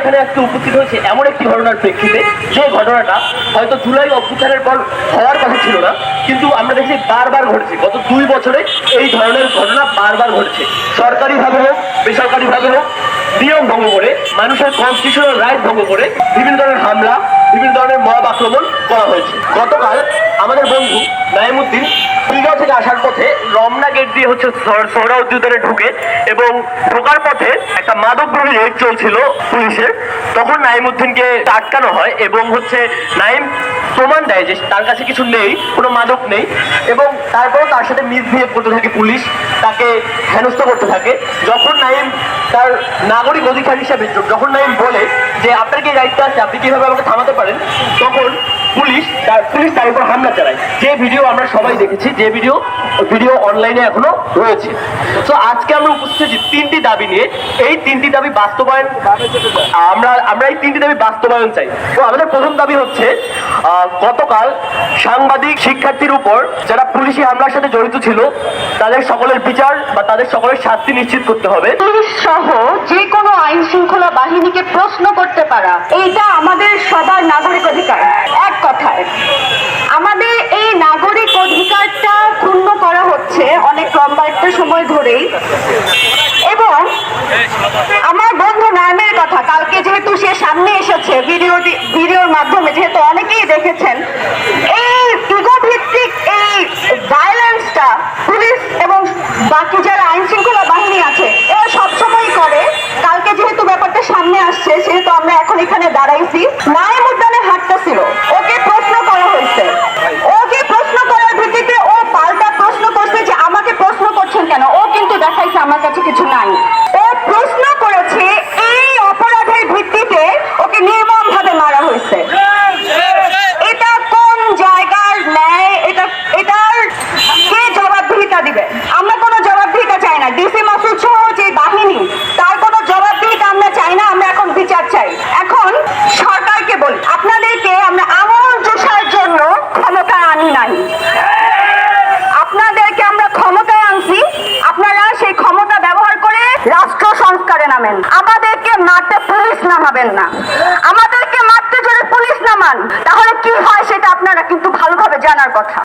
এখানে আজকে উপস্থিত হয়েছে এমন একটি ঘটনার প্রেক্ষিতে, যে ঘটনাটা হয়তো জুলাই অভ্যুত্থানের পর হওয়ার কথা ছিল না, কিন্তু আমরা দেখছি বারবার ঘটেছে। গত 2 বছরে এই ধরনের ঘটনা বারবার ঘটেছে, সরকারিভাবে হোক বেসরকারিভাবে হোক, নিয়ম ভঙ্গ করে, মানুষের কনস্টিটিউশনাল রাইট ভঙ্গ করে বিভিন্ন ধরনের হামলা, বিভিন্ন ধরনের মব আক্রমণ করা হয়েছে। গতকাল আমাদের বন্ধু নাইমুদ্দিন কুড়িগাঁও থেকে আসার পথে রমনা গেট দিয়ে হচ্ছে সোহরাওয়ার্দী উদ্যানে ঢুকে, এবং ঢোকার পথে একটা মাদকদ্রব্য রেড চলছিল পুলিশের। তখন নাইমুদ্দিনকে আটকানো হয় এবং হচ্ছে নাইম প্রমাণ দেয় যে তার কাছে কিছু নেই, কোনো মাদক নেই, এবং তারপরেও তার সাথে মিসবিহেভ করতে থাকে পুলিশ, তাকে হেনস্থ করতে থাকে। যখন নাইম তার নাগরিক অধিকার হিসাবে, যখন নাইম বলে যে আপনার কি দায়িত্ব আছে, আপনি কিভাবে আমাকে থামাতে পারেন, তখন পুলিশ তার উপর হামলা চালায়। যে ভিডিও আমরা সবাই দেখেছি, যে ভিডিও অনলাইনে এখনো রয়েছে। তো আজকে আমরা উপস্থিত হয়েছি 3টি দাবি নিয়ে। এই 3টি দাবি বাস্তবায়ন, আমরা এই 3টি দাবি বাস্তবায়ন চাই। তো আমাদের প্রথম দাবি হচ্ছে, গতকাল সাংবাদিক শিক্ষার্থীর উপর যারা পুলিশি হামলার সাথে জড়িত ছিল, তাদের সকলের বিচার বা তাদের সকলের শাস্তি নিশ্চিত করতে হবে। পুলিশ সহ যে কোনো আইন শৃঙ্খলা বাহিনীকে প্রশ্ন করতে পারা, এইটা আমাদের সবার নাগরিক অধিকার। এক কথায় আমাদের এই নাগরিক অধিকারটা ক্ষুণ্ণ করা হচ্ছে অনেক লম্বা একটা সময় ধরেই। এবং আমার বন্ধু নাইমের কথা, কালকে যেহেতু সে সামনে এসেছে ভিডিওর মাধ্যমে, যেহেতু অনেকেই দেখেছেন, এই ইগো ভিত্তিক এই ভায়োলেন্সটা পুলিশ এবং বাকি যারা আইন শৃঙ্খলা বাহিনী আছে এরা সবসময় করে। কালকে যেহেতু ব্যাপারটা সামনে আসছে, সেহেতু আমরা এখন এখানে দাঁড়াইছি। নাইম উদ্যানে হাঁটতেছিল, ওকে প্রশ্ন করা হয়েছে। ওকে প্রশ্ন করার ভিত্তিতে ও পাল্টা প্রশ্ন করছে যে আমাকে প্রশ্ন করছেন কেন। ও কিন্তু দেখাইছে আমার কাছে কিছু নাই। ও প্রশ্ন করেছে, এই অপরাধের ভিত্তিতে ওকে নির্মমভাবে মারা হয়েছে। এটা কোন জায়গার ন্যায়? এটার কে জবাবদিহিতা দিবে? আমরা কোনো জবাবদিহিতা চাই না। ডিসি মাসুদ সহ যে বাহিনী, তার কোনো জবাবদিহিতা আমরা চাই না। আমরা এখন বিচার চাই। এখন সরকারকে বলি, আপনাদেরকে আমরা আমল চষার জন্য ক্ষমতায় আনি নাই, আপনাদেরকে আমরা ক্ষমতায় আনছি। আপনারা সেই ক্ষমতা ব্যবহার করে রাষ্ট্র সংস্কারে নামেন। আমাদেরকে মারতে পুলিশ নামাবেন না। আমাদেরকে মারতে যদি পুলিশ নামান, তাহলে কি হয় সেটা আপনারা কিন্তু ভালোভাবে জানার কথা।